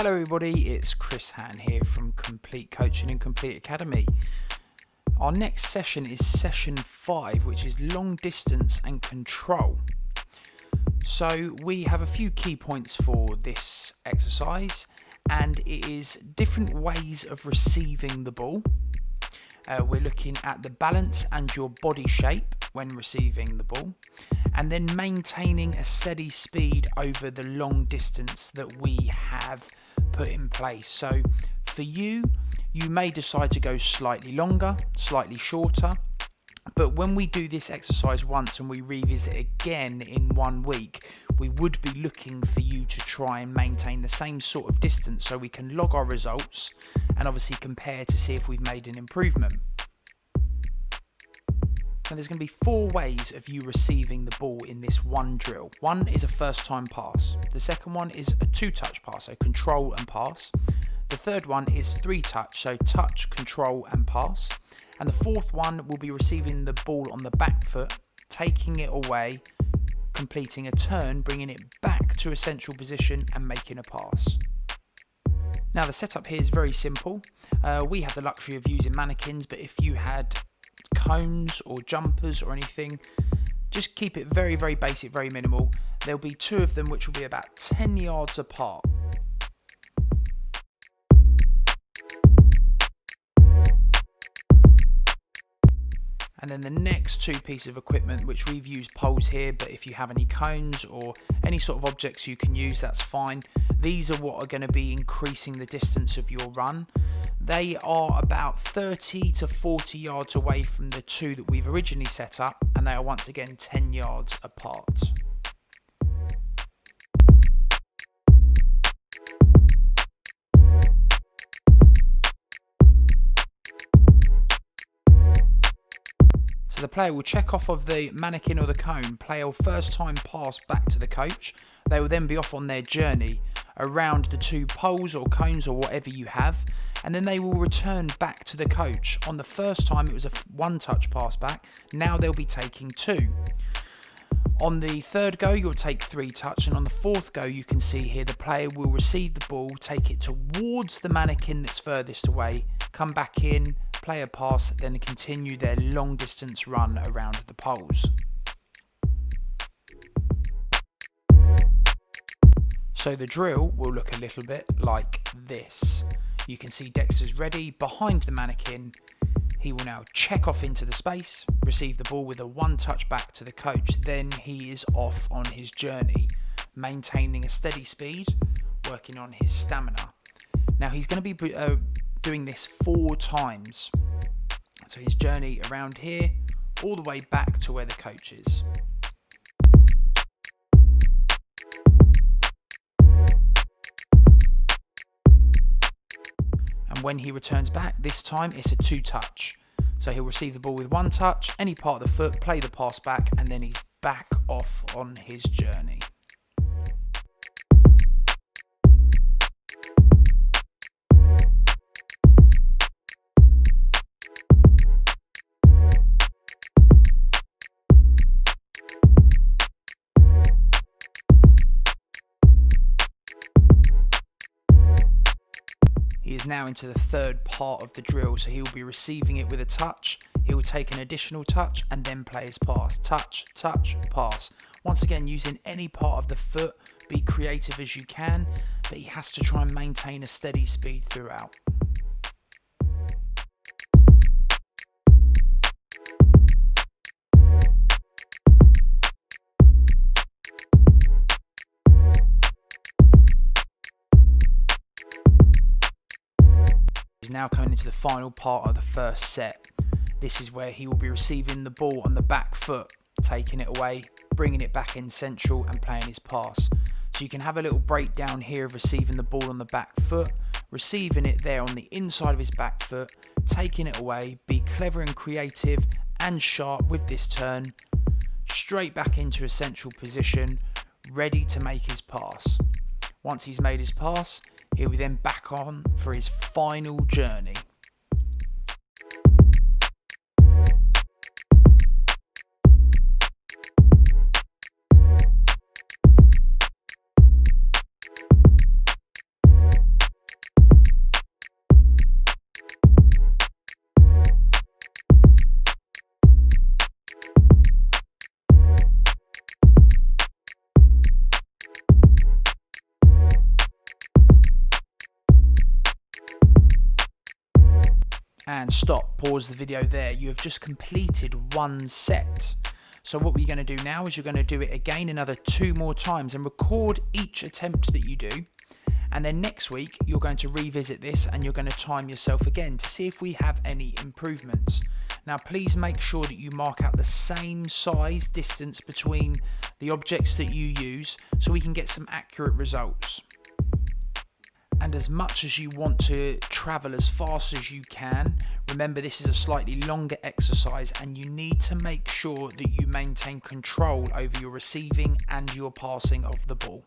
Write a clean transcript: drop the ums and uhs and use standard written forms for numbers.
Hello everybody, it's Chris Hatton here from Complete Coaching and Complete Academy. Our next session is session 5, which is long distance and control. So we have a few key points for this exercise, and it is different ways of receiving the ball. We're looking at the balance and your body shape when receiving the ball, and then maintaining a steady speed over the long distance that we have put in place. So for you may decide to go slightly longer, slightly shorter, but when we do this exercise once and we revisit again in 1 week, we would be looking for you to try and maintain the same sort of distance so we can log our results and obviously compare to see if we've made an improvement. Now there's going to be 4 ways of you receiving the ball in this one drill. One is a first time pass. The second one is a 2-touch pass, so control and pass. The third one is 3-touch, so touch, control and pass. And the fourth one will be receiving the ball on the back foot, taking it away, completing a turn, bringing it back to a central position and making a pass. Now the setup here is very simple. We have the luxury of using mannequins, but if you had cones or jumpers or anything, just keep it very, very basic, very minimal. There'll be 2 of them which will be about 10 yards apart. And then the next 2 pieces of equipment, which we've used poles here, but if you have any cones or any sort of objects you can use, that's fine. These are what are going to be increasing the distance of your run. They are about 30 to 40 yards away from the 2 that we've originally set up, and they are once again 10 yards apart. So the player will check off of the mannequin or the cone, play a first time pass back to the coach. They will then be off on their journey around the 2 poles or cones or whatever you have, and then they will return back to the coach. On the first time it was a 1-touch pass back, now they'll be taking 2. On the third go you'll take 3-touch, and on the 4th go you can see here the player will receive the ball, take it towards the mannequin that's furthest away, come back in, play a pass, then continue their long distance run around the poles. So the drill will look a little bit like this. You can see Dexter's ready behind the mannequin. He will now check off into the space, receive the ball with a 1-touch back to the coach, then he is off on his journey, maintaining a steady speed, working on his stamina. Now he's going to be doing this 4 times. So his journey around here, all the way back to where the coach is. And when he returns back, this time it's a 2-touch. So he'll receive the ball with 1 touch, any part of the foot, play the pass back, and then he's back off on his journey. He is now into the 3rd part of the drill, so he will be receiving it with a touch, he will take an additional touch and then play his pass. Touch, touch, pass. Once again, using any part of the foot, be creative as you can, but he has to try and maintain a steady speed throughout. He's now coming into the final part of the first set. This is where he will be receiving the ball on the back foot, taking it away, bringing it back in central and playing his pass. So you can have a little breakdown here of receiving the ball on the back foot, receiving it there on the inside of his back foot, taking it away, be clever and creative and sharp with this turn, straight back into a central position, ready to make his pass. Once he's made his pass, he'll be then back on for his final journey. And stop, pause the video there. You have just completed one set. So what we're going to do now is you're going to do it again another 2 more times and record each attempt that you do. And then next week, you're going to revisit this and you're going to time yourself again to see if we have any improvements. Now, please make sure that you mark out the same size distance between the objects that you use so we can get some accurate results. And as much as you want to travel as fast as you can, remember this is a slightly longer exercise and you need to make sure that you maintain control over your receiving and your passing of the ball.